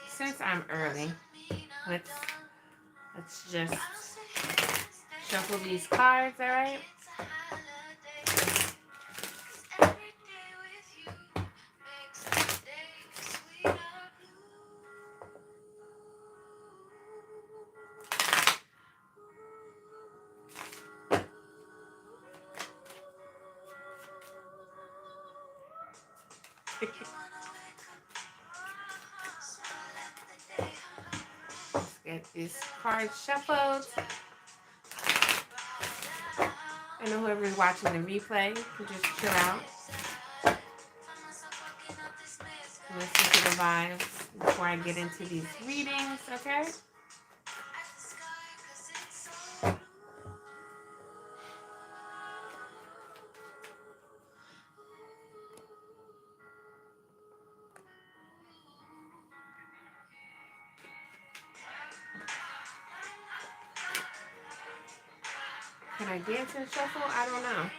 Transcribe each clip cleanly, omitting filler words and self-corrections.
Since I'm early, let's just shuffle these cards, all right? Let's get these cards shuffled. I know whoever's watching the replay can just chill out and listen to the vibes before I get into these readings, okay? Can I dance and shuffle? I don't know.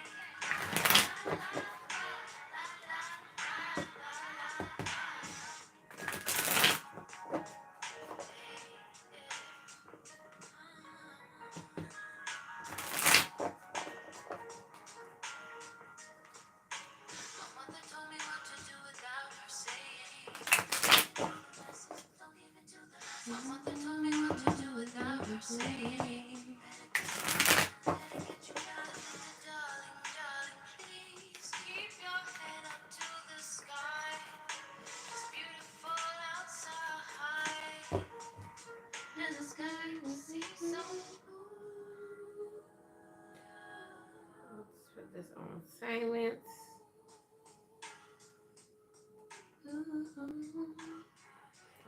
Let's put this on silence.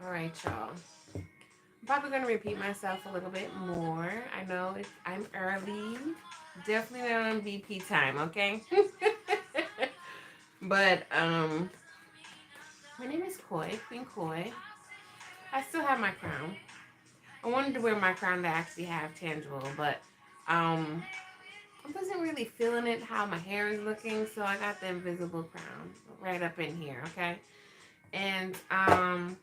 All right, y'all. I'm probably going to repeat myself a little bit more. I know I'm early. Definitely not on BP time, okay? But, my name is Koi, Queen Koi. I still have my crown. I wanted to wear my crown to actually have tangible, but, I wasn't really feeling it, how my hair is looking, so I got the invisible crown right up in here, okay? And, I'm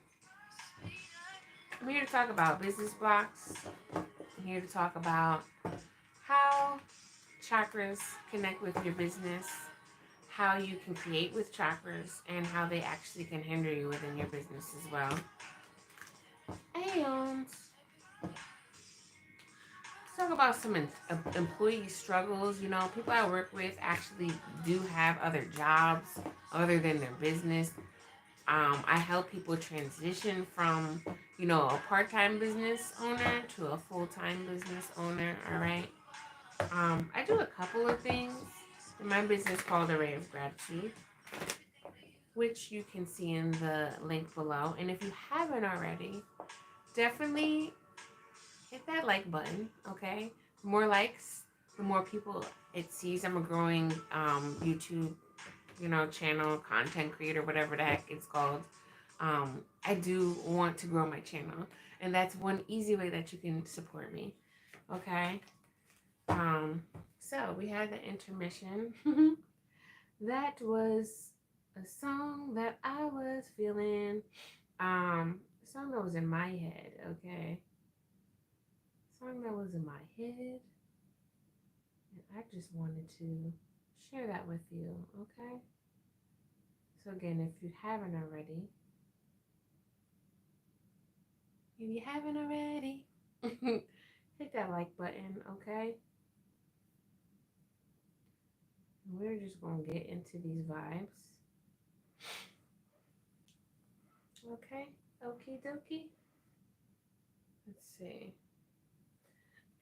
here to talk about business blocks. I'm here to talk about how chakras connect with your business, how you can create with chakras, and how they actually can hinder you within your business as well. And let's talk about some employee struggles. You know, people I work with actually do have other jobs other than their business. I help people transition from, a part-time business owner to a full-time business owner, all right? I do a couple of things in my business called Array of Gratitude, which you can see in the link below. And if you haven't already, definitely hit that like button, okay? The more likes, the more people it sees. I'm a growing YouTube, channel, content creator, whatever the heck it's called. I do want to grow my channel, and that's one easy way that you can support me, okay? So we had the intermission. That was a song that I was feeling. A song that was in my head, okay? Song that was in my head. And I just wanted to share that with you, okay? So again, if you haven't already, hit that like button, okay? We're just gonna get into these vibes. Okay, okie dokie. Let's see.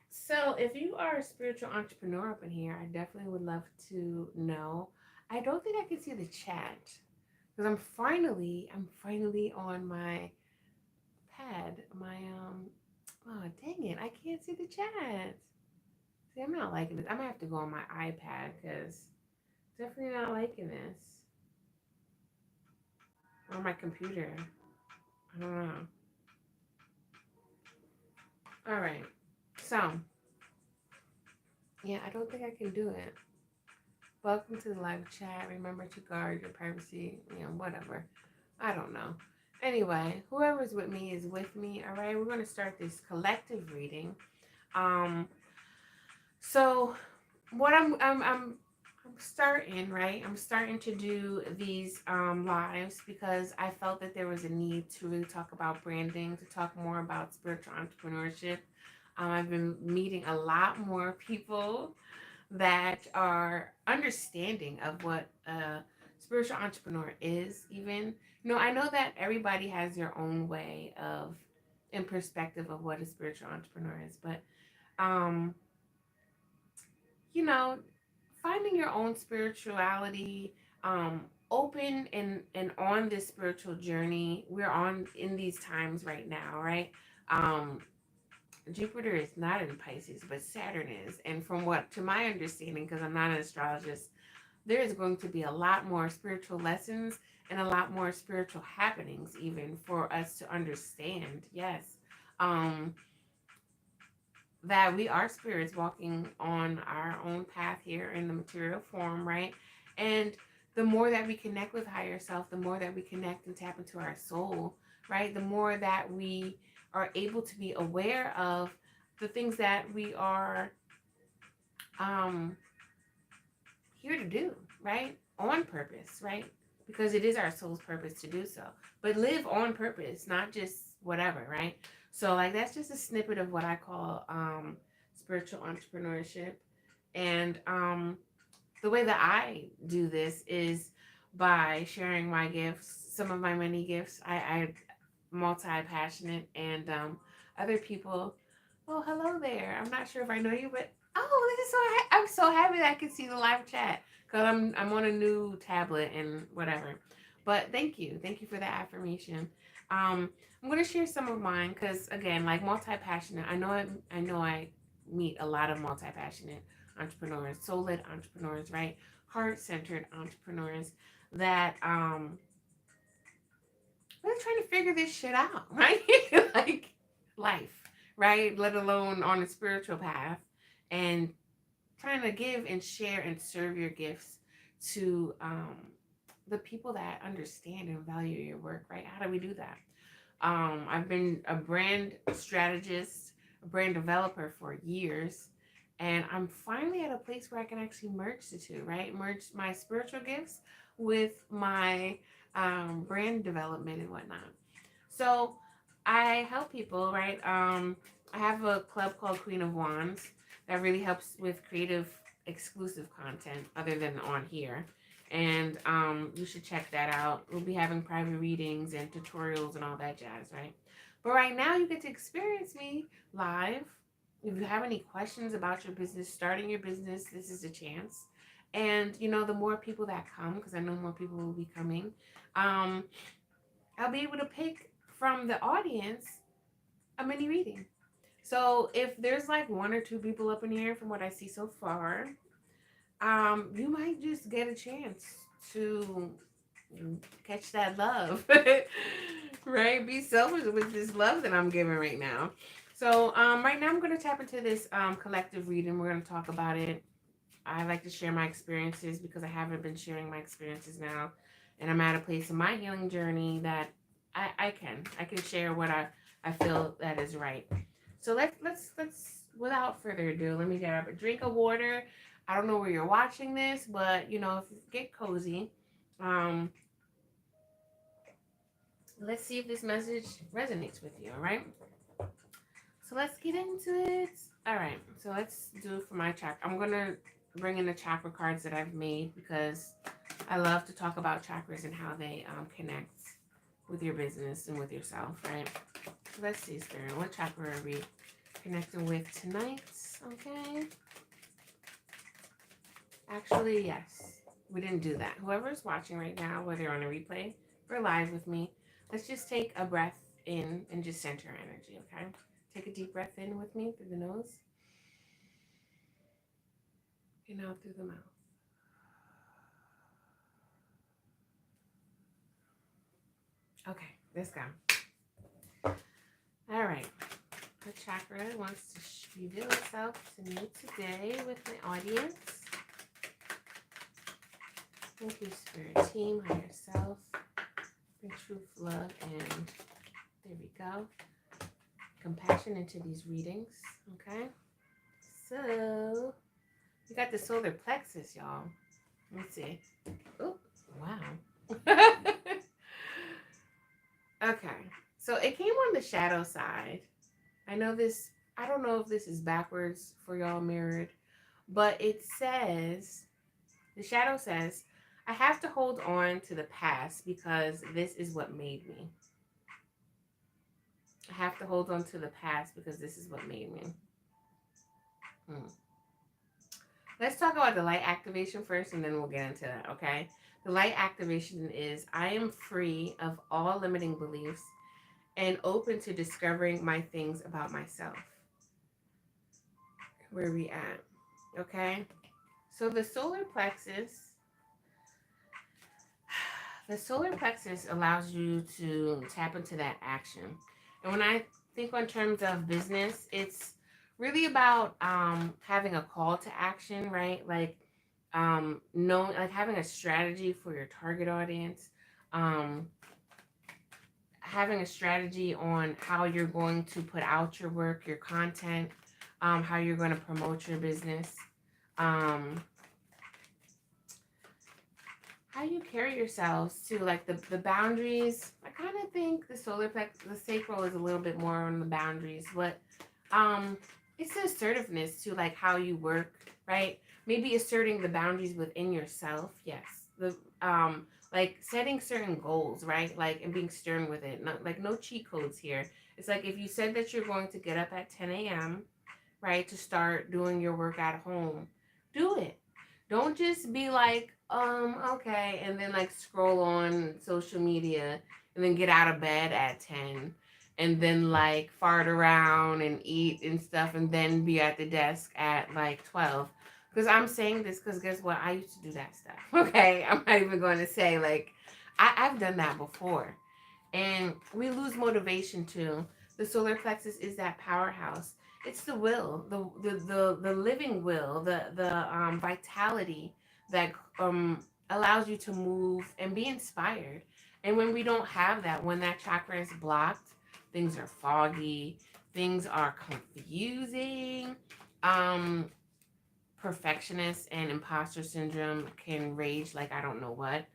So, if you are a spiritual entrepreneur up in here, I definitely would love to know. I don't think I can see the chat because I'm finally on my pad. Oh dang it, I can't see the chat. See, I'm not liking this. I'm gonna have to go on my iPad because definitely not liking this. Or my computer. I don't know. All right. So, yeah, I don't think I can do it. Welcome to the live chat. Remember to guard your privacy, whatever. I don't know. Anyway, whoever's with me is with me. All right, we're going to start this collective reading. Um, so what I'm starting, right? I'm starting to do these lives because I felt that there was a need to really talk about branding, to talk more about spiritual entrepreneurship. I've been meeting a lot more people that are understanding of what a spiritual entrepreneur is. Even, I know that everybody has their own way of in perspective of what a spiritual entrepreneur is, but um you know finding your own spirituality, open and on this spiritual journey we're on in these times right now, right? um Jupiter is not in Pisces, but Saturn is. And from what, to my understanding, because I'm not an astrologist, there is going to be a lot more spiritual lessons and a lot more spiritual happenings, even for us to understand. Yes. Um, that we are spirits walking on our own path here in the material form, right? And the more that we connect with higher self, the more that we connect and tap into our soul, right? The more that we are able to be aware of the things that we are um, here to do, right? On purpose, right? Because it is our soul's purpose to do so. But live on purpose, not just whatever, right? So like that's just a snippet of what I call spiritual entrepreneurship. And the way that I do this is by sharing my gifts, some of my many gifts. I multi-passionate, and other people. Oh, hello there. I'm not sure if I know you, but oh, this is I'm so happy that I can see the live chat because I'm on a new tablet and whatever. But thank you for that affirmation. I'm gonna share some of mine because again, like multi-passionate. I know I meet a lot of multi-passionate entrepreneurs, soul-led entrepreneurs, right? Heart-centered entrepreneurs that we're trying to figure this shit out, right? Like life, right? Let alone on a spiritual path, and trying to give and share and serve your gifts to the people that understand and value your work, right? How do we do that? I've been a brand strategist, a brand developer for years, and I'm finally at a place where I can actually merge the two, right? Merge my spiritual gifts with my brand development and whatnot. So I help people, right? I have a club called Queen of Wands that really helps with creative, exclusive content other than on here. And you should check that out. We'll be having private readings and tutorials and all that jazz, right? But right now, you get to experience me live. If you have any questions about your business, starting your business, this is a chance. And the more people that come, because I know more people will be coming, um, I'll be able to pick from the audience a mini reading. So if there's like one or two people up in here from what I see so far, you might just get a chance to catch that love. Right? Be selfish with this love that I'm giving right now. So right now I'm going to tap into this collective reading. We're going to talk about it. I like to share my experiences because I haven't been sharing my experiences now. And I'm at a place in my healing journey that I can share what I feel that is right. So let's without further ado, let me grab a drink of water. I don't know where you're watching this, but if you get cozy. Um, let's see if this message resonates with you, all right? So let's get into it. All right, so let's do it for my chakra. I'm gonna bring in the chakra cards that I've made because I love to talk about chakras and how they connect with your business and with yourself, right? So let's see, Spirit, what chakra are we connecting with tonight? Okay. Actually, yes, we didn't do that. Whoever's watching right now, whether you're on a replay or live with me, let's just take a breath in and just center our energy, okay? Take a deep breath in with me through the nose and out through the mouth. Okay, let's go. All right. The chakra wants to reveal itself to me today with my audience. Thank you, Spirit Team, higher self. Bring truth, love, and there we go. Compassion into these readings. Okay. So we got the solar plexus, y'all. Let me see. Oh, wow. Okay. So it came on the shadow side. I know this, I don't know if this is backwards for y'all mirrored, but it says, the shadow says, I have to hold on to the past because this is what made me. I have to hold on to the past because this is what made me. Let's talk about the light activation first and then we'll get into that, okay? The light activation is I am free of all limiting beliefs and open to discovering my things about myself. Where we at? Okay? So the solar plexus allows you to tap into that action. And when I think on terms of business, it's really about having a call to action, right? Like knowing, like having a strategy for your target audience, having a strategy on how you're going to put out your work, your content, how you're going to promote your business, how you carry yourselves to like the boundaries. I kind of think the solar plexus, the sacral is a little bit more on the boundaries, but it's the assertiveness to like how you work, right? Maybe asserting the boundaries within yourself. Yes. The like setting certain goals, right? Like and being stern with it. Not like no cheat codes here. It's like if you said that you're going to get up at 10 a.m., right, to start doing your work at home, do it. Don't just be like, okay, and then like scroll on social media and then get out of bed at 10 and then like fart around and eat and stuff and then be at the desk at like 12. Because I'm saying this because guess what? I used to do that stuff. Okay. I'm not even going to say like, I've done that before. And we lose motivation too. The solar plexus is that powerhouse. It's the will, the living will, the vitality that allows you to move and be inspired. And when we don't have that, when that chakra is blocked, things are foggy, things are confusing. Perfectionist and imposter syndrome can rage like I don't know what.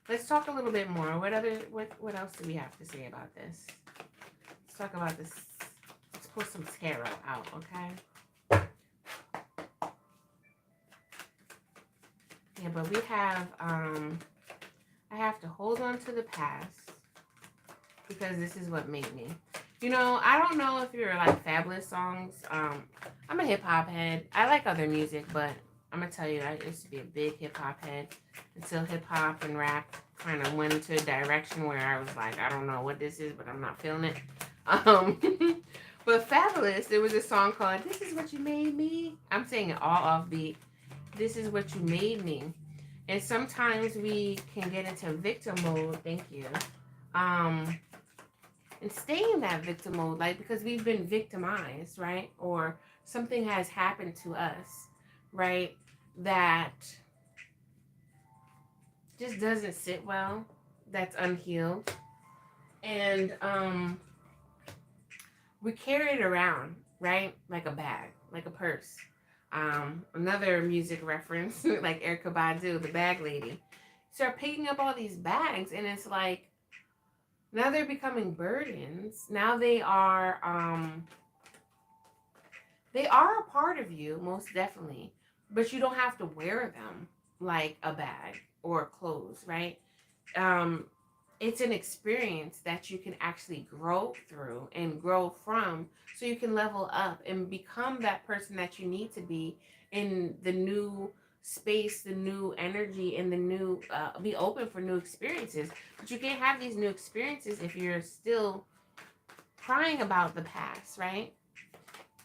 Let's talk a little bit more. What else do we have to say about this? Let's talk about this. Let's pull some tarot out, okay? Yeah, but we have I have to hold on to the past because this is what made me. You know, I don't know if you're like Fabulous songs. I'm a hip hop head. I like other music, but I'm gonna tell you, I used to be a big hip hop head until hip hop and rap kind of went into a direction where I was like, I don't know what this is, but I'm not feeling it. But Fabulous, there was a song called "This Is What You Made Me." I'm saying it all off beat. This is what you made me. And sometimes we can get into victim mode. Thank you. And stay in that victim mode, like because we've been victimized, right? Or something has happened to us, right? That just doesn't sit well. That's unhealed, and we carry it around, right? Like a bag, like a purse. Another music reference, like Erykah Badu, the bag lady. Start picking up all these bags, and it's like now they're becoming burdens. Now they are a part of you, most definitely, but you don't have to wear them like a bag or clothes, right? It's an experience that you can actually grow through and grow from so you can level up and become that person that you need to be in the new space, the new energy, and the new be open for new experiences. But you can't have these new experiences if you're still crying about the past, right?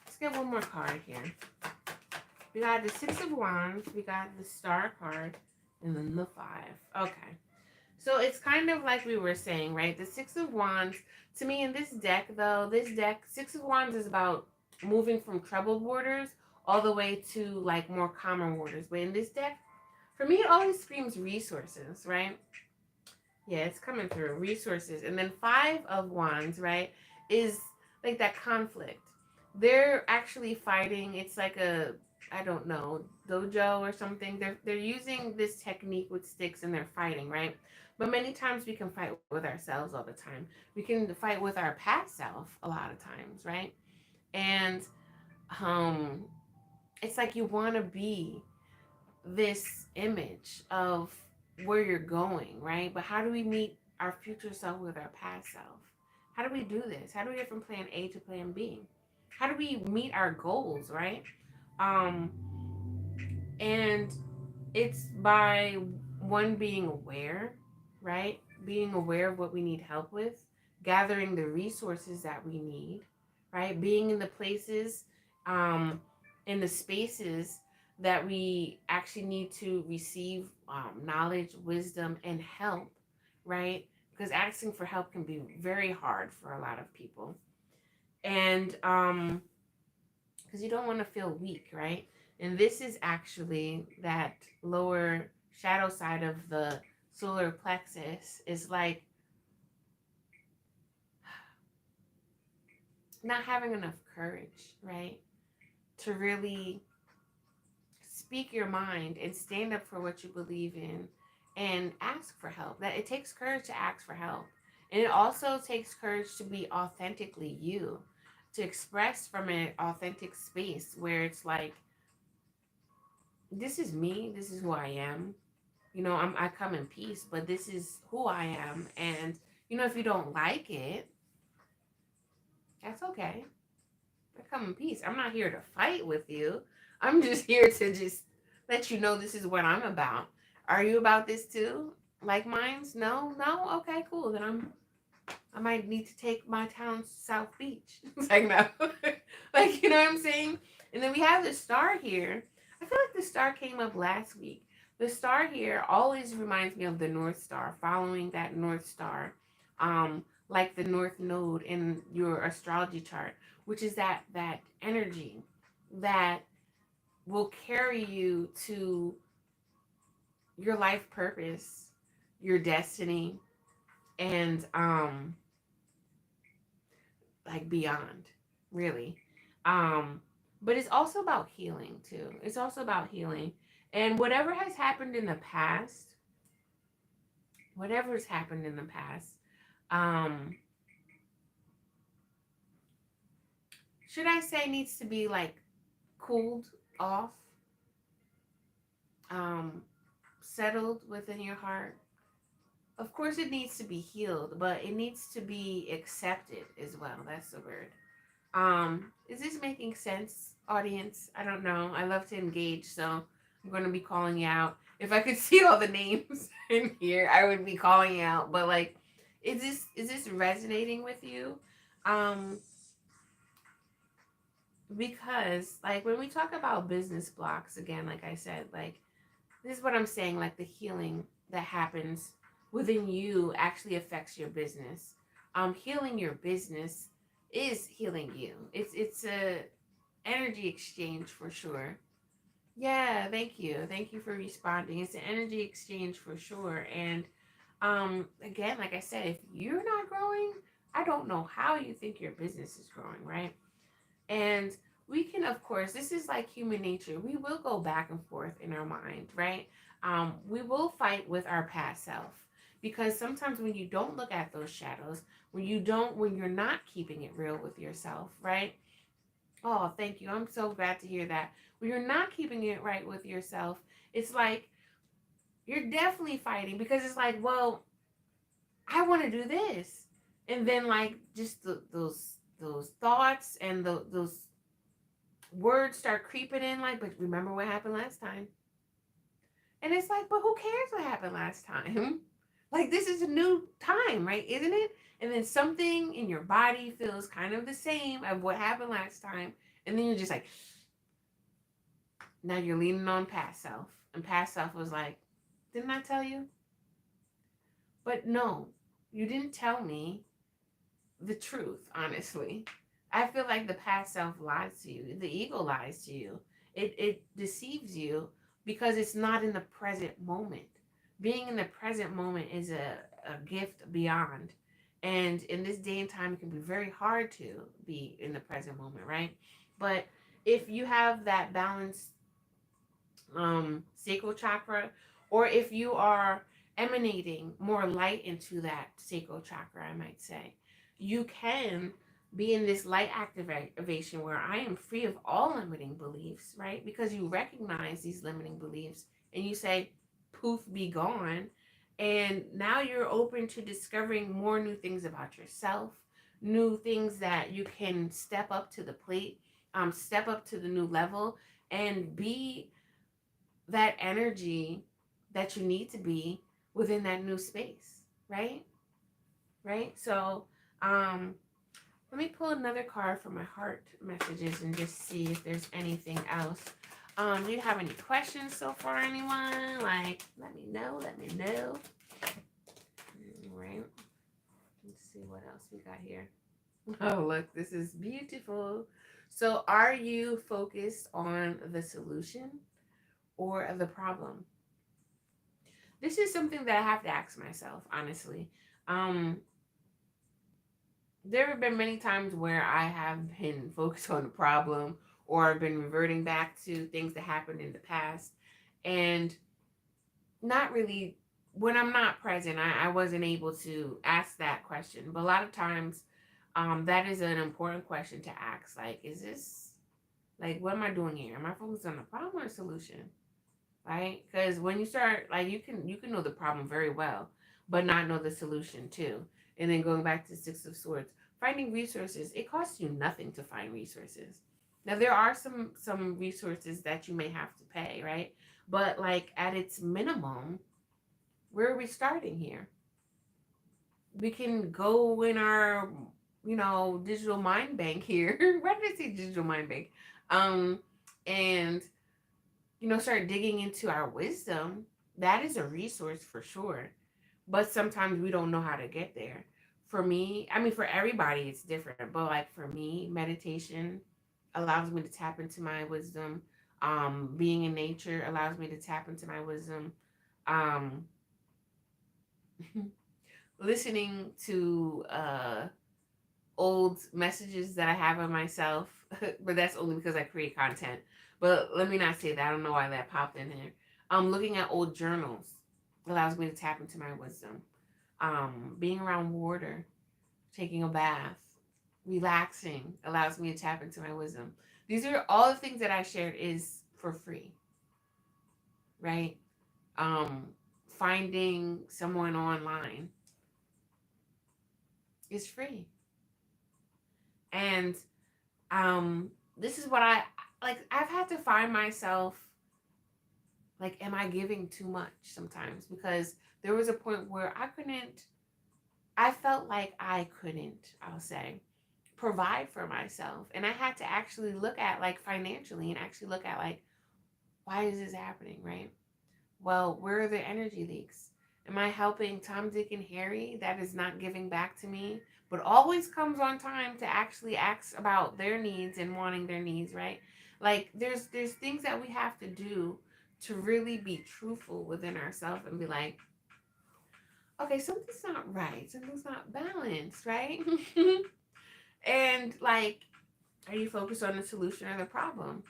Let's get one more card here. We got the Six of Wands, we got the Star card, and then the Five. Okay. So it's kind of like we were saying, right? The Six of Wands, to me in this deck, though, Six of Wands is about moving from troubled waters all the way to like more calmer waters. But in this deck, for me, it always screams resources, right? Yeah, it's coming through. Resources. And then five of wands, right, is like that conflict. They're actually fighting. It's like a, I don't know, dojo or something. They're using this technique with sticks and they're fighting, right? But many times we can fight with ourselves all the time. We can fight with our past self a lot of times, right? And um it's like you want to be this image of where you're going, right? But how do we meet our future self with our past self? How do we do this? How do we get from plan A to plan B? How do we meet our goals, right? Um, and it's by one being aware, right? Being aware of what we need help with, gathering the resources that we need, right? Being in the places, in the spaces that we actually need to receive knowledge, wisdom, and help, right? Because asking for help can be very hard for a lot of people. And because you don't want to feel weak, right? And this is actually that lower shadow side of the solar plexus is like not having enough courage, right? To really speak your mind and stand up for what you believe in and ask for help. That it takes courage to ask for help. And it also takes courage to be authentically you, to express from an authentic space where it's like, this is me, this is who I am. I come in peace, but this is who I am. And, if you don't like it, that's okay. I come in peace. I'm not here to fight with you. I'm just here to just let you know this is what I'm about. Are you about this too? Like mine's? No, no? Okay, cool. Then I might need to take my town to South Beach. It's like no. Like, you know what I'm saying? And then we have the star here. I feel like the star came up last week. The star here always reminds me of the North Star, following that North Star, like the North Node in your astrology chart, which is that energy that will carry you to your life purpose, your destiny, and like beyond, really. Um, but it's also about healing too. It's also about healing. And whatever has happened in the past, whatever's happened in the past, um, should I say needs to be like cooled off, um, settled within your heart. Of course, it needs to be healed, but it needs to be accepted as well. That's the word. Is this making sense, audience? I don't know. I love to engage, so I'm going to be calling you out. If I could see all the names in here, I would be calling you out. But like, is this resonating with you? Um, because like when we talk about business blocks again, like I said, like this is what I'm saying, like the healing that happens within you actually affects your business. Healing your business is healing you. It's a energy exchange for sure. Yeah, thank you. Thank you for responding. It's an energy exchange for sure. And again, like I said, if you're not growing, I don't know how you think your business is growing, right? And we can, of course, this is like human nature. We will go back and forth in our mind, right? We will fight with our past self because sometimes when you don't look at those shadows, when you're not keeping it real with yourself, right? Oh, thank you. I'm so glad to hear that. When you're not keeping it right with yourself, it's like you're definitely fighting because it's like, well, I want to do this. And then like just those thoughts and those words start creeping in like, but remember what happened last time? And it's like, but who cares what happened last time? Like this is a new time, right? Isn't it? And then something in your body feels kind of the same of what happened last time. And then you're just like, now you're leaning on past self. And past self was like, didn't I tell you? But no, you didn't tell me the truth, honestly. I feel like the past self lies to you. The ego lies to you. It deceives you because it's not in the present moment. Being in the present moment is a gift beyond. And in this day and time, it can be very hard to be in the present moment, right? But if you have that balanced sacral chakra, or if you are emanating more light into that sacral chakra, I might say, you can be in this light activation where I am free of all limiting beliefs, right? Because you recognize these limiting beliefs and you say, poof, be gone. And now you're open to discovering more new things about yourself, new things that you can step up to the plate, step up to the new level, and be that energy that you need to be within that new space, right? Right? So, let me pull another card for my heart messages and just see if there's anything else. Do you have any questions so far, anyone? Like, let me know, let me know. All right. Let's see what else we got here. Oh, look, this is beautiful. So, are you focused on the solution or the problem? This is something that I have to ask myself, honestly. Um, there have been many times where I have been focused on the problem or I've been reverting back to things that happened in the past and not really, when I'm not present, I wasn't able to ask that question. But a lot of times, that is an important question to ask. Like, is this, like, what am I doing here? Am I focused on the problem or solution? Right? Because when you start, like, you can know the problem very well, but not know the solution too. And then going back to Six of Swords, finding resources, it costs you nothing to find resources. Now there are some resources that you may have to pay, right? But like at its minimum, where are we starting here? We can go in our, digital mind bank here. Why did I say digital mind bank? Um, and start digging into our wisdom. That is a resource for sure. But sometimes we don't know how to get there. For me, I mean, for everybody, it's different. But like for me, meditation allows me to tap into my wisdom. Being in nature allows me to tap into my wisdom. Um, listening to old messages that I have of myself, but that's only because I create content. But let me not say that. I don't know why that popped in here. Looking at old journals allows me to tap into my wisdom. Being around water, taking a bath, relaxing allows me to tap into my wisdom. These are all the things that I shared is for free, right? Um, Finding someone online is free. And this is what I like. I've had to find myself, like, am I giving too much sometimes? Because there was a point where I felt like I couldn't, I'll say, provide for myself. And I had to actually look at, like, financially and actually look at, like, why is this happening, right? Well, where are the energy leaks? Am I helping Tom, Dick, and Harry that is not giving back to me, but always comes on time to actually ask about their needs and wanting their needs, right? Like there's things that we have to do to really be truthful within ourselves and be like, okay, something's not right, something's not balanced, right? And like, are you focused on the solution or the problem?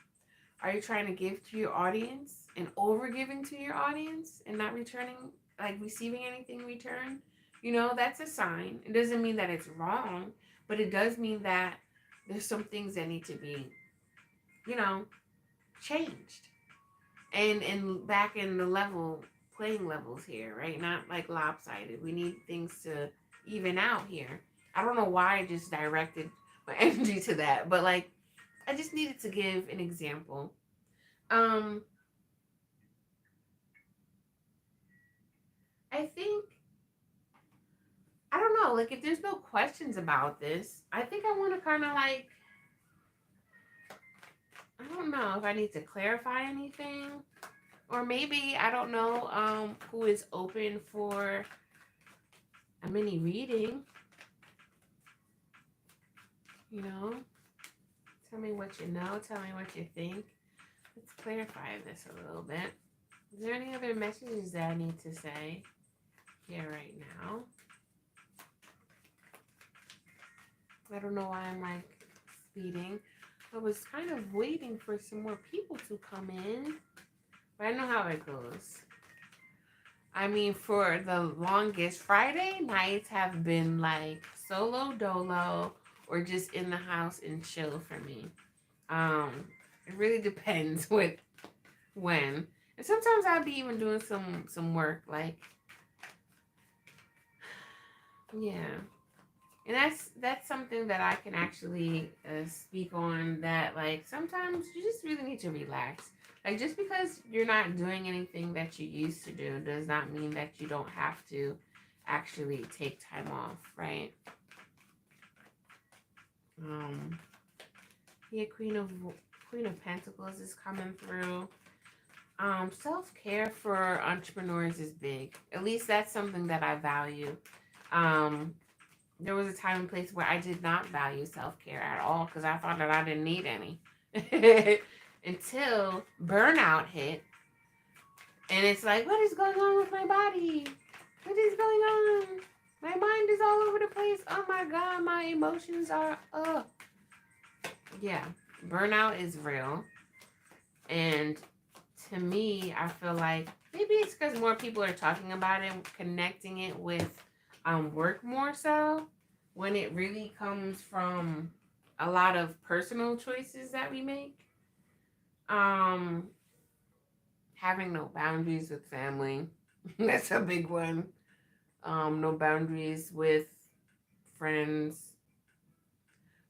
Are you trying to give to your audience and over giving to your audience and not returning, like receiving anything in return? That's a sign. It doesn't mean that it's wrong, but it does mean that there's some things that need to be, you know, changed. And back in the playing levels here, right? Not like lopsided. We need things to even out here. I don't know why I just directed my energy to that, but like I just needed to give an example. Um, I think I don't know, like if there's no questions about this, I think I want to kind of like I don't know if I need to clarify anything or maybe I don't know who is open for a mini reading, you know? Tell me what you know, tell me what you think. Let's clarify this a little bit. Is there any other messages that I need to say? care right now. I don't know why I'm like speeding. I was kind of waiting for some more people to come in, but I know how it goes. I mean, for the longest, Friday nights have been like solo dolo or just in the house and chill for me. It really depends with when. And sometimes I'll be even doing some work, like, yeah. And that's something that I can actually speak on, that like sometimes you just really need to relax. Like, just because you're not doing anything that you used to do does not mean that you don't have to actually take time off, right? Um, yeah, Queen of Pentacles is coming through. Self-care for entrepreneurs is big. At least that's something that I value. Um, there was a time and place where I did not value self-care at all because I thought that I didn't need any. Until burnout hit. And it's like, what is going on with my body? What is going on? My mind is all over the place. Oh my God, my emotions are, yeah, burnout is real. And to me, I feel like maybe it's because more people are talking about it, connecting it with work more so, when it really comes from a lot of personal choices that we make. Um, Having no boundaries with family, that's a big one. No boundaries with friends,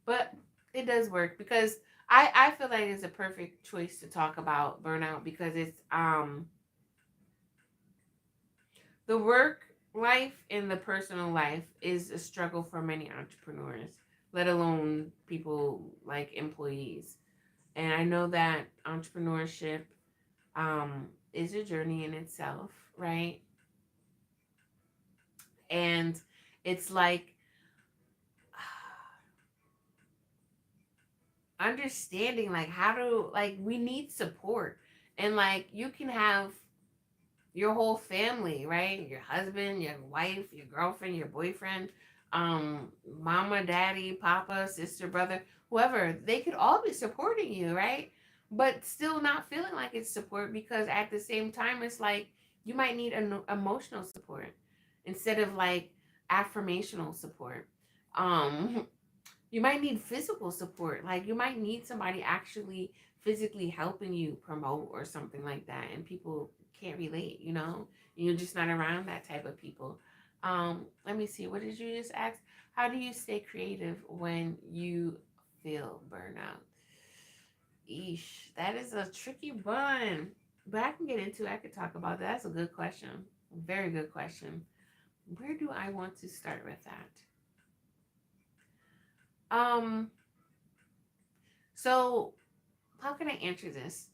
but it does work because I feel like it's a perfect choice to talk about burnout because it's the work life and the personal life is a struggle for many entrepreneurs, let alone people like employees. And I know that entrepreneurship is a journey in itself, right? And it's like understanding like how to, like, we need support. And like you can have your whole family, right? Your husband, your wife, your girlfriend, your boyfriend, mama, daddy, papa, sister, brother, whoever, they could all be supporting you, right? But still not feeling like it's support because at the same time, it's like you might need an emotional support instead of like affirmational support. Um, you might need physical support. Like you might need somebody actually physically helping you promote or something like that. And people can't relate, you know? You're just not around that type of people. Let me see. What did you just ask? How do you stay creative when you feel burnout? Eesh, that is a tricky one. But I can get into it. I could talk about that. That's a good question. Very good question. Where do I want to start with that? Um, so how can I answer this?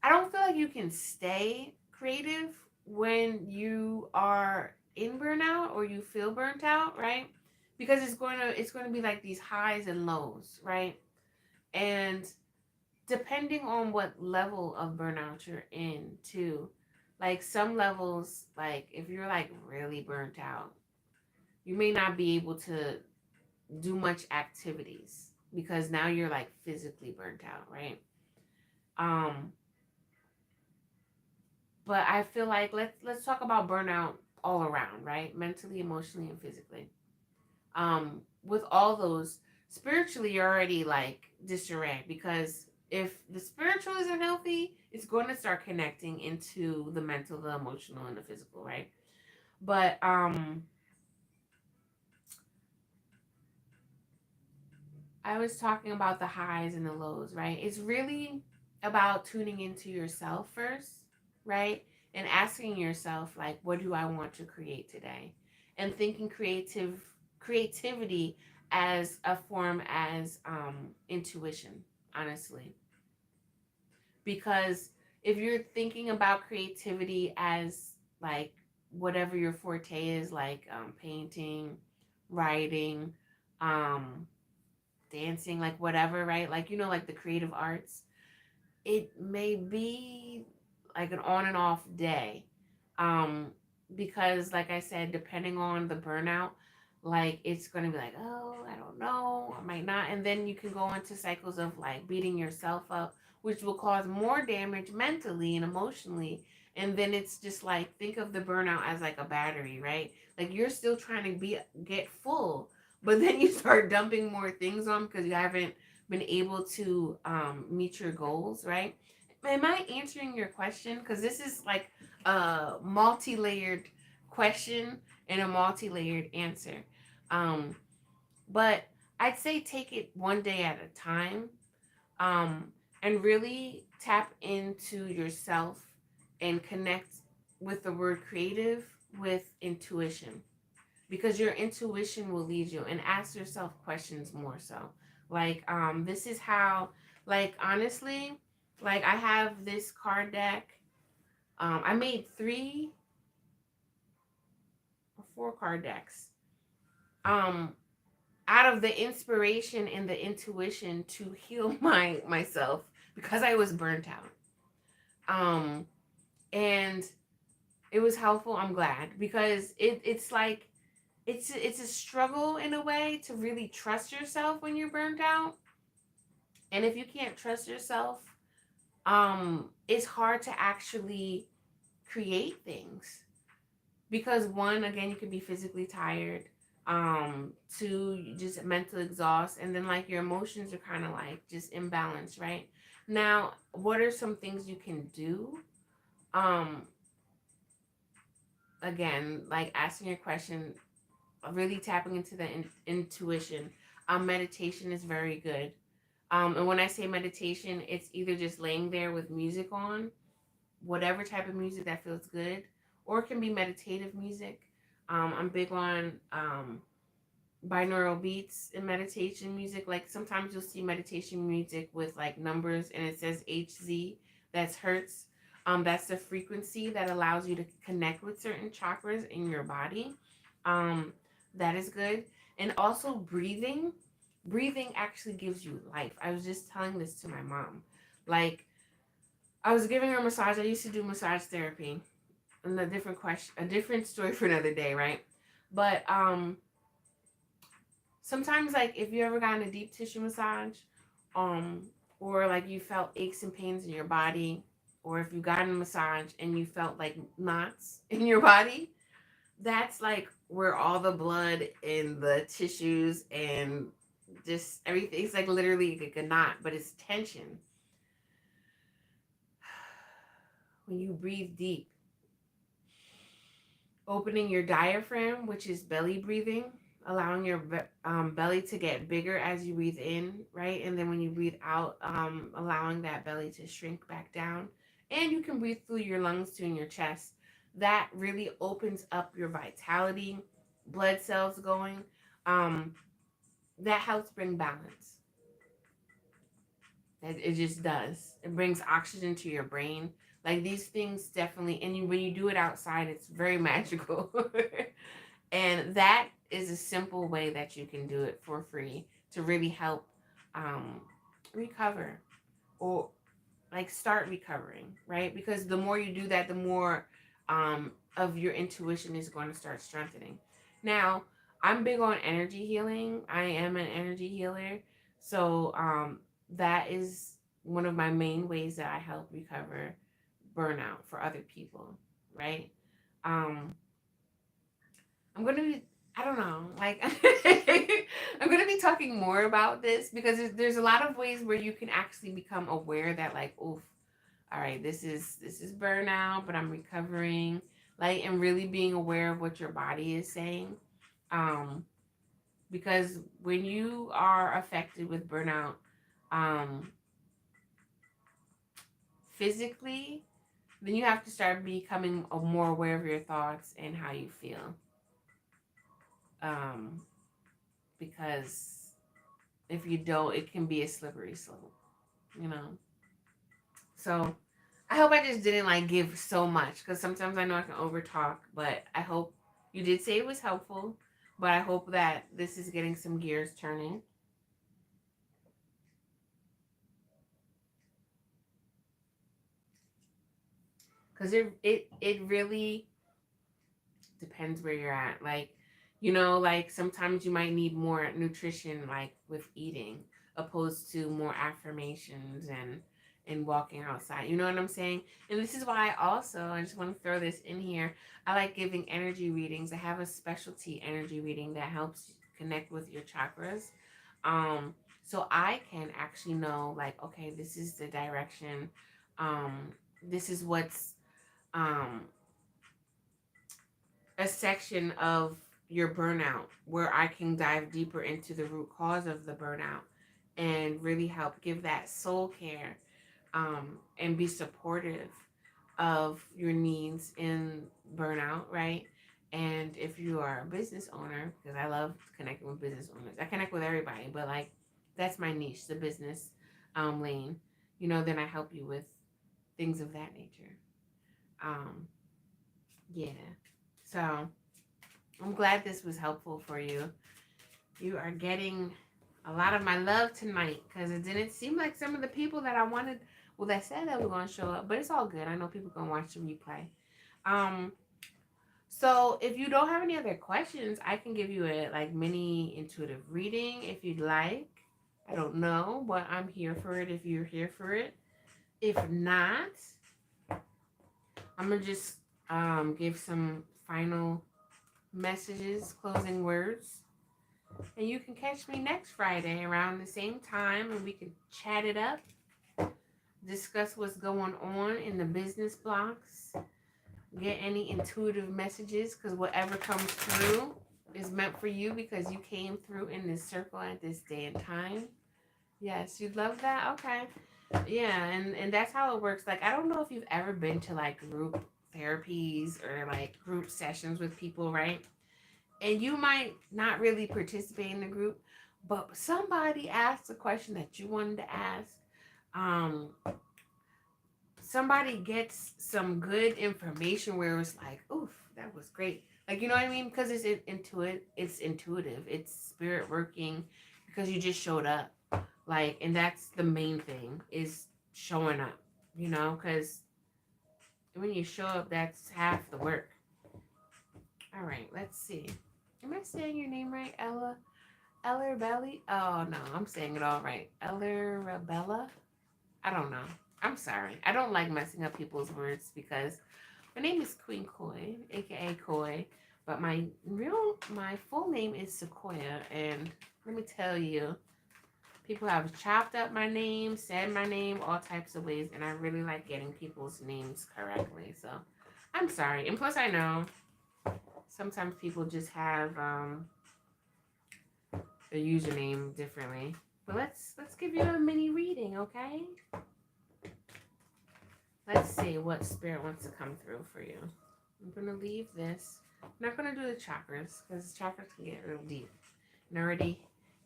I don't feel like you can stay creative when you are in burnout or you feel burnt out, right? Because it's going to be like these highs and lows, right? And depending on what level of burnout you're in too. Like some levels, like if you're like really burnt out, you may not be able to do much activities because now you're like physically burnt out, right? Um But I feel like let's talk about burnout all around, right? Mentally, emotionally, and physically. With all those, spiritually, you're already like disarray because if the spiritual isn't healthy, it's going to start connecting into the mental, the emotional, and the physical, right? But I was talking about the highs and the lows, right? It's really about tuning into yourself first, right? And asking yourself, like, what do I want to create today? And thinking creativity as a form as intuition, honestly. Because if you're thinking about creativity as like whatever your forte is, like painting, writing, um, dancing, like whatever, right? Like, like the creative arts, it may be like an on and off day. Um, because like I said, depending on the burnout, like it's going to be like, oh, I don't know, I might not. And then you can go into cycles of like beating yourself up, which will cause more damage mentally and emotionally. And then it's just like, think of the burnout as like a battery, right? Like you're still trying to get full, but then you start dumping more things on because you haven't been able to meet your goals, right? Am I answering your question? Because this is like a multi-layered question and a multi-layered answer. Um, but I'd say take it one day at a time, and really tap into yourself and connect with the word creative with intuition, because your intuition will lead you, and ask yourself questions more so. Like, this is how, like, honestly, like I have this card deck. I made 3 or 4 card decks. Um, Out of the inspiration and the intuition to heal myself because I was burnt out. Um, and it was helpful. I'm glad, because it's like it's a struggle in a way to really trust yourself when you're burnt out. And if you can't trust yourself, it's hard to actually create things, because one, again, you could be physically tired, two, you just mental exhaust, and then like your emotions are kind of like just imbalanced, right? Now, what are some things you can do? um Again, like asking your question, really tapping into the intuition. Meditation is very good. And when I say meditation, it's either just laying there with music on, whatever type of music that feels good, or it can be meditative music. I'm big on binaural beats and meditation music. Like sometimes you'll see meditation music with like numbers and it says HZ, that's hertz. That's the frequency that allows you to connect with certain chakras in your body. Um, that is good. And also breathing. Breathing actually gives you life. I was just telling this to my mom. Like, I was giving her a massage. I used to do massage therapy. And a different question, a different story for another day, right? But sometimes, like, if you ever gotten a deep tissue massage, um or like you felt aches and pains in your body, or if you got a massage and you felt like knots in your body, that's like where all the blood and the tissues and just everything, it's like literally like a knot, but it's tension. When you breathe deep, opening your diaphragm, which is belly breathing, allowing your belly to get bigger as you breathe in, right? And then when you breathe out, allowing that belly to shrink back down. And you can breathe through your lungs too, in your chest. That really opens up your vitality, blood cells going. Um, that helps bring balance. It just does. It brings oxygen to your brain. Like these things definitely, and when you do it outside, it's very magical. And that is a simple way that you can do it for free to really help um, recover, or like start recovering, right? Because the more you do that, the more of your intuition is going to start strengthening. Now, I'm big on energy healing. I am an energy healer. So that is one of my main ways that I help recover burnout for other people, right? Um, I'm gonna be, I don't know, like I'm gonna be talking more about this because there's a lot of ways where you can actually become aware that like, oof, all right, this is burnout, but I'm recovering, like, and really being aware of what your body is saying. Um, because when you are affected with burnout, um, physically, then you have to start becoming more aware of your thoughts and how you feel. Um, because if you don't, it can be a slippery slope, you know? So I hope I just didn't like give so much, because sometimes I know I can over talk, but I hope you did say it was helpful. But I hope that this is getting some gears turning, because it really depends where you're at. Like, you know, like sometimes you might need more nutrition, like with eating, opposed to more affirmations and walking outside. You know what I'm saying? And this is why I just want to throw this in here. I like giving energy readings. I have a specialty energy reading that helps connect with your chakras. So I can actually know, like, okay, this is the direction. This is what's um a section of your burnout where I can dive deeper into the root cause of the burnout and really help give that soul care, and be supportive of your needs in burnout, right? And if you are a business owner, because I love connecting with business owners, I connect with everybody, but like that's my niche, the business lane, you know, then I help you with things of that nature. Um, yeah. So I'm glad this was helpful for you. You are getting a lot of my love tonight because it didn't seem like some of the people that I wanted, well, that said that were going to show up, but it's all good. I know people going to watch the replay. Um, so if you don't have any other questions, I can give you a like mini intuitive reading if you'd like. I don't know, but I'm here for it if you're here for it. If not, I'm going to just give some final messages, closing words. And you can catch me next Friday around the same time and we can chat it up, discuss what's going on in the business blocks, get any intuitive messages because whatever comes through is meant for you because you came through in this circle at this day and time. Yes, you'd love that? Okay. Yeah, and that's how it works. Like, I don't know if you've ever been to like group therapies or like group sessions with people, right? And you might not really participate in the group, but somebody asked a question that you wanted to ask. Um, Somebody gets some good information where it's like, oof, that was great. Like, you know what I mean? Because it's intuitive, it's spirit working because you just showed up. Like, and that's the main thing is showing up, you know, because when you show up, that's half the work. All right, let's see. Am I saying your name right, Ella? Belly? Oh no, I'm saying it all right. Bella? I don't know. I'm sorry. I don't like messing up people's words because my name is Queen Koi, aka Koi, but my full name is Sequoia, and let me tell you, people have chopped up my name, said my name all types of ways, and I really like getting people's names correctly. So I'm sorry. And plus I know sometimes people just have their username differently. But let's give you a mini reading, okay? Let's see what spirit wants to come through for you. I'm gonna leave this. I'm not gonna do the chakras because chakras can get real deep. And I already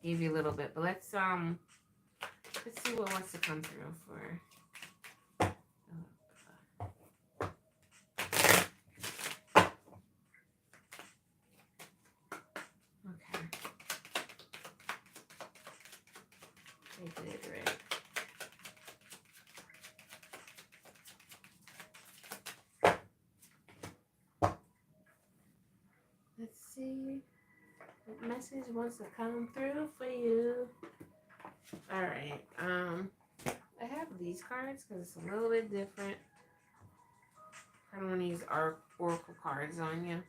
gave you a little bit, but let's see what wants to come through for. Okay. They did it right. Let's see what message wants to come through for you. All right. I have these cards because it's a little bit different. I don't want to use our oracle cards on you.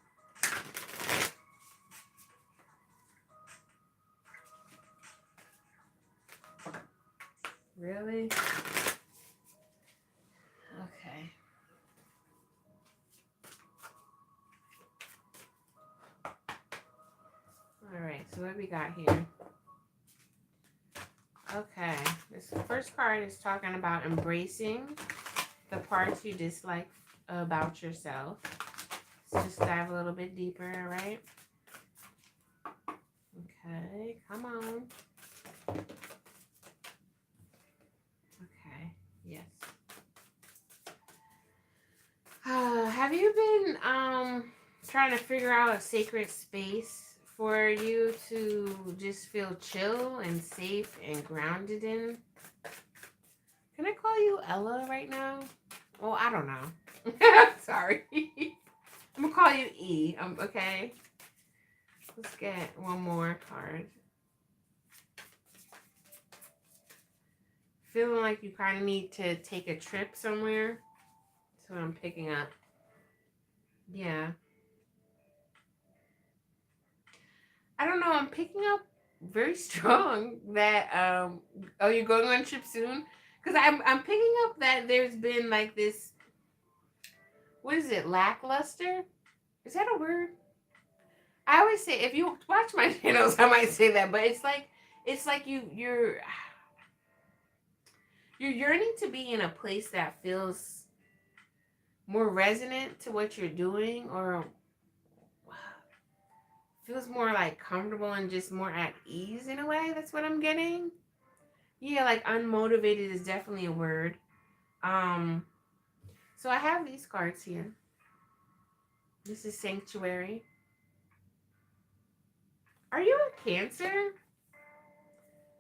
Really? Okay. All right. So what we got here? Okay. This first card is talking about embracing the parts you dislike about yourself. Let's just dive a little bit deeper, all right? Okay, come on. Okay, yes. Have you been trying to figure out a sacred space for you to just feel chill and safe and grounded in? Can I call you Ella right now? Well, I don't know. Sorry. I'm gonna call you E. see. Okay. Let's get one more card. Feeling like you kind of need to take a trip somewhere. That's what I'm picking up. Yeah. I don't know. I'm picking up very strong that oh, you're going on a trip soon? Because I'm picking up that there's been like this, what is it, lackluster? Is that a word? I always say, if you watch my channels, I might say that, but it's like you're yearning to be in a place that feels more resonant to what you're doing, or feels more like comfortable and just more at ease in a way. That's what I'm getting. Yeah, like unmotivated is definitely a word. Um, so I have these cards here. This is Sanctuary. Are you a Cancer?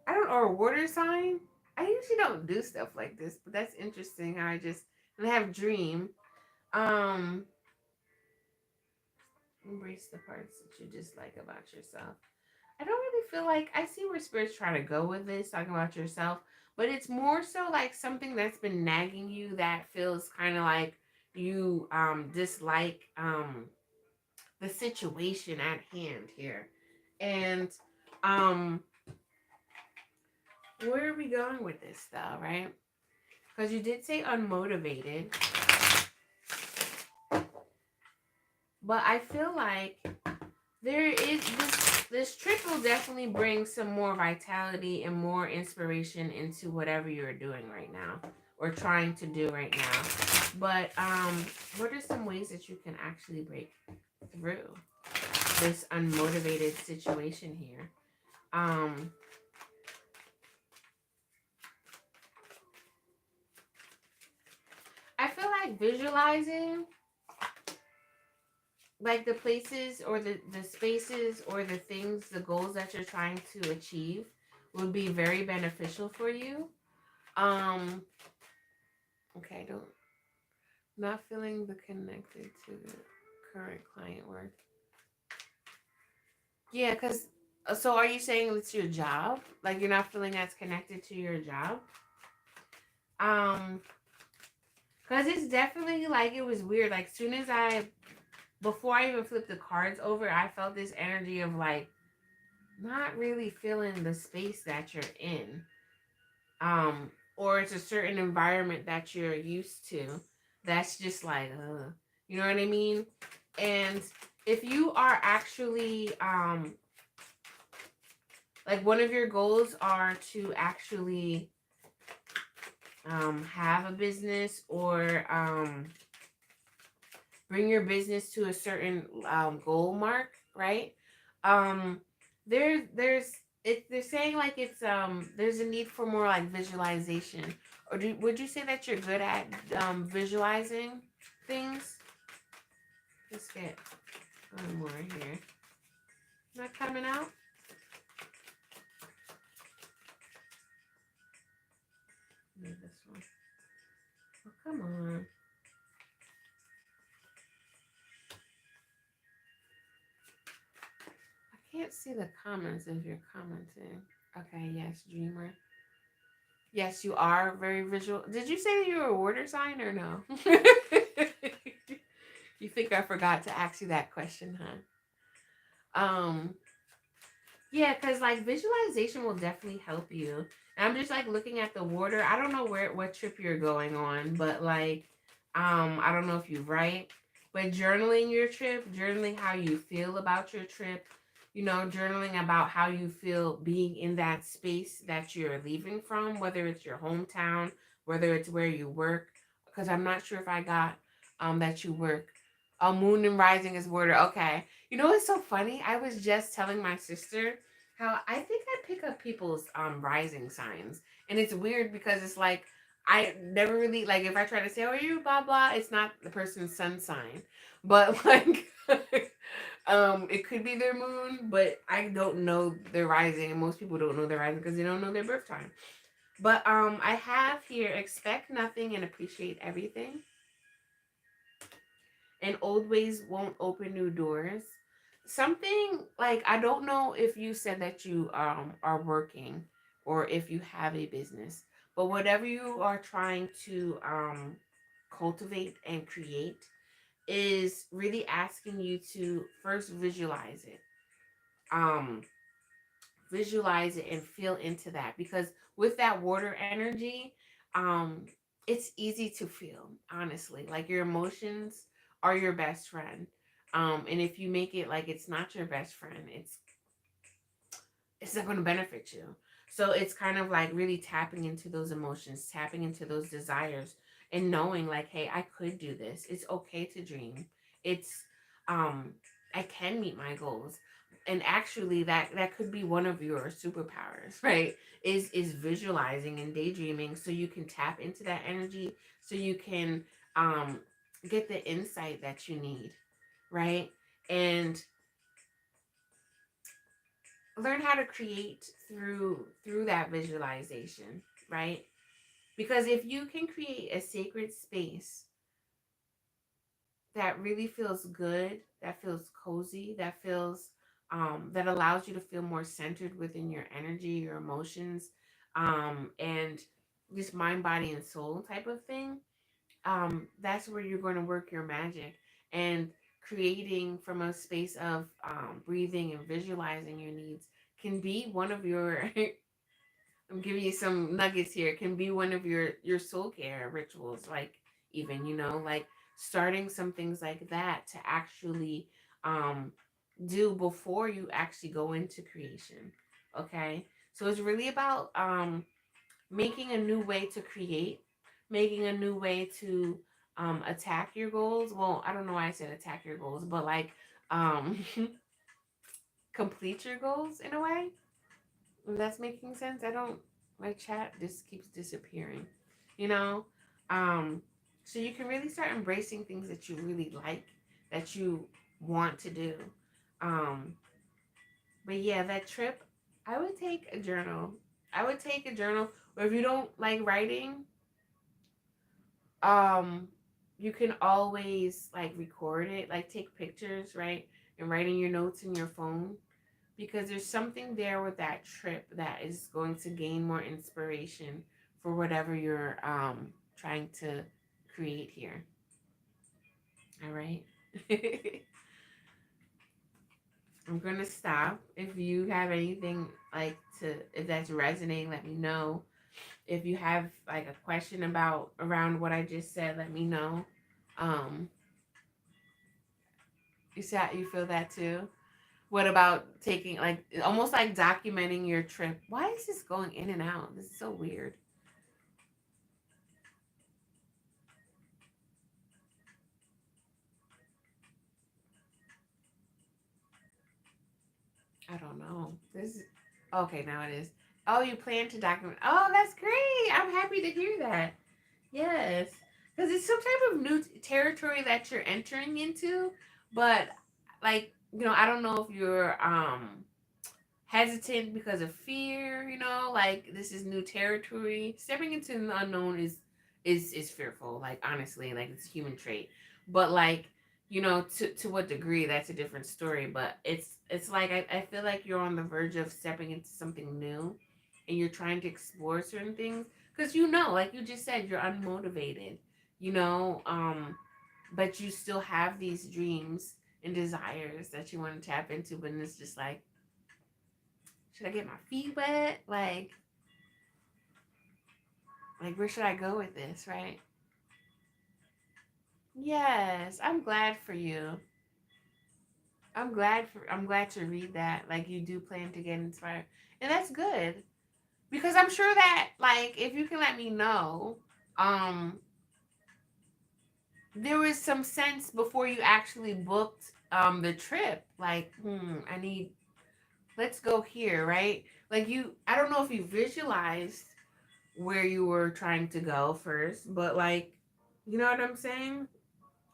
I don't, or a water sign? I usually don't do stuff like this, but that's interesting how and I have Dream. Um, Embrace the parts that you dislike about yourself. I don't really feel like, I see where Spirit's trying to go with this, talking about yourself, but it's more so like something that's been nagging you that feels kind of like you dislike the situation at hand here. And um where are we going with this though, right? Because you did say unmotivated, but I feel like there is this trip will definitely bring some more vitality and more inspiration into whatever you're doing right now or trying to do right now. But what are some ways that you can actually break through this unmotivated situation here? I feel like visualizing like the places or the spaces or the things, the goals that you're trying to achieve would be very beneficial for you. Okay, not feeling the connected to the current client work. Yeah, because so are you saying it's your job? Like you're not feeling that's connected to your job? Because it's definitely like it was weird. Like soon as before I even flipped the cards over, I felt this energy of like not really feeling the space that you're in. Or it's a certain environment that you're used to that's just like, you know what I mean? And if you are actually like one of your goals are to actually have a business or bring your business to a certain goal mark, right? There's they're saying like it's there's a need for more like visualization. Or would you say that you're good at visualizing things? Let's get one more here. Not coming out? Maybe this one. Oh, come on. I can't see the comments if you're commenting. Okay, yes, Dreamer. Yes, you are very visual. Did you say that you were a water sign or no? You think I forgot to ask you that question, huh? Yeah, because like visualization will definitely help you. And I'm just like looking at the water. I don't know what trip you're going on, but like I don't know if you write, but journaling your trip, journaling how you feel about your trip, journaling about how you feel being in that space that you're leaving from, whether it's your hometown, whether it's where you work, because I'm not sure if I got that you work. Moon and rising is water. Okay. You know what's so funny? I was just telling my sister how I think I pick up people's rising signs. And it's weird because it's like I never really like if I try to say, oh, are you blah blah, it's not the person's sun sign. But like it could be their moon, but I don't know their rising, and most people don't know their rising because they don't know their birth time. But I have here expect nothing and appreciate everything. and old ways won't open new doors. Something like, I don't know if you said that you are working or if you have a business, but whatever you are trying to cultivate and create is really asking you to first visualize it. Um Visualize it and feel into that, because with that water energy, um it's easy to feel, honestly. Like, your emotions are your best friend. And if you make it like it's not your best friend, it's not going to benefit you. So it's kind of like really tapping into those emotions, tapping into those desires, and knowing like, hey, I could do this. It's okay to dream. It's um I can meet my goals. And actually, that could be one of your superpowers, right? Is visualizing and daydreaming, so you can tap into that energy, so you can um get the insight that you need, right? And learn how to create through that visualization, right? Because if you can create a sacred space that really feels good, that feels cozy, that feels that allows you to feel more centered within your energy, your emotions, and this mind, body, and soul type of thing, that's where you're going to work your magic. And creating from a space of breathing and visualizing your needs can be one of your I'm giving you some nuggets here. It can be one of your soul care rituals, like, even, like starting some things like that to actually um do before you actually go into creation. Okay? So it's really about making a new way to create, making a new way to attack your goals. Well, I don't know why I said attack your goals, but like um complete your goals in a way. If that's making sense. I don't, my chat just keeps disappearing, you know? Um, so you can really start embracing things that you really like, that you want to do. Um, but yeah, that trip, I would take a journal. I would take a journal, or if you don't like writing, um, you can always like record it, like take pictures, right? And writing your notes in your phone, because there's something there with that trip that is going to gain more inspiration for whatever you're trying to create here. All right. I'm gonna stop. If you have anything like to, if that's resonating, let me know. If you have like a question about around what I just said, let me know. Um, you feel that too? What about taking like almost like documenting your trip? Why is this going in and out? This is so weird. I don't know. This is okay. Now it is. Oh, you plan to document. Oh, that's great. I'm happy to hear that. Yes, because it's some type of new territory that you're entering into. But like, I don't know if you're hesitant because of fear, like this is new territory. Stepping into the unknown is fearful, like, honestly, like it's a human trait. But like, to what degree, that's a different story. But it's like I feel like you're on the verge of stepping into something new, and you're trying to explore certain things, because like you just said, you're unmotivated, you know um but you still have these dreams and desires that you want to tap into. But it's just like, should I get my feet wet? Like where should I go with this, right? Yes, I'm glad for you. I'm glad to read that. Like, you do plan to get inspired. And that's good. Because I'm sure that, like, if you can let me know, um, there was some sense before you actually booked the trip. Like, I need, let's go here, right? Like, I don't know if you visualized where you were trying to go first, but like, you know what I'm saying?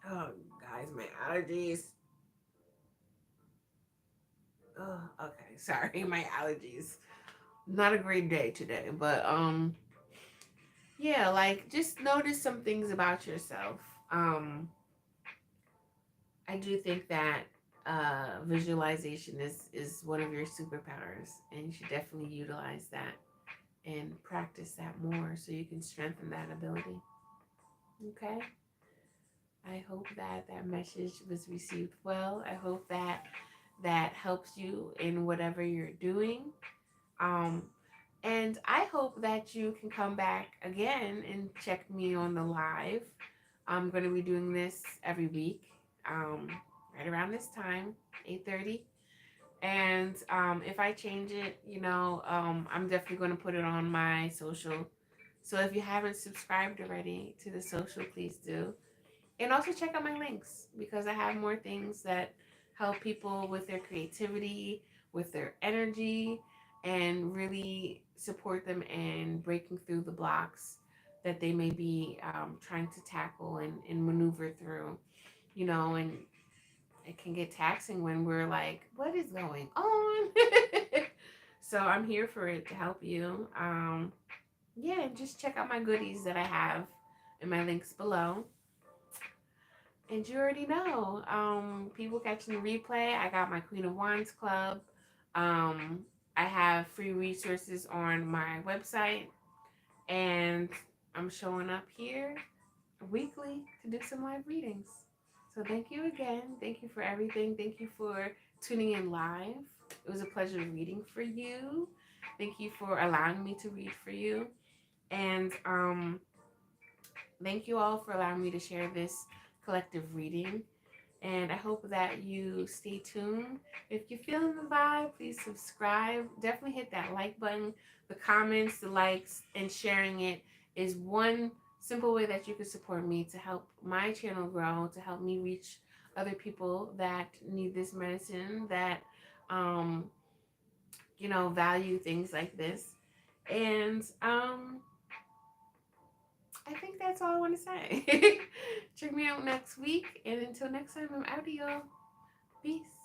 Oh, guys, my allergies. Oh, okay, sorry, my allergies. Not a great day today, but yeah, like just notice some things about yourself. Um, do think that visualization is one of your superpowers, and you should definitely utilize that and practice that more so you can strengthen that ability. Okay. I hope that that message was received well. I hope that that helps you in whatever you're doing. Um, and I hope that you can come back again and check me on the live. I'm going to be doing this every week, um, right around this time, 8:30. And if I change it, I'm definitely going to put it on my social. So if you haven't subscribed already to the social, please do. And also check out my links because I have more things that help people with their creativity, with their energy, and really support them in breaking through the blocks that they may be trying to tackle and maneuver through. And it can get taxing when we're like, what is going on? So I'm here for it to help you. Yeah, just check out my goodies that I have in my links below. And you already know, people catching the replay, I got my Queen of Wands Club. Um, I have free resources on my website, and I'm showing up here weekly to do some live readings. So thank you again. Thank you for everything. Thank you for tuning in live. It was a pleasure reading for you. Thank you for allowing me to read for you. And thank you all for allowing me to share this collective reading. And I hope that you stay tuned. If you're feeling the vibe, please subscribe. Definitely hit that like button. The comments, the likes, and sharing it is one simple way that you can support me to help my channel grow, to help me reach other people that need this medicine, that um, value things like this. And I think that's all I want to say. Check me out next week. And until next time, I'm out of y'all. Peace.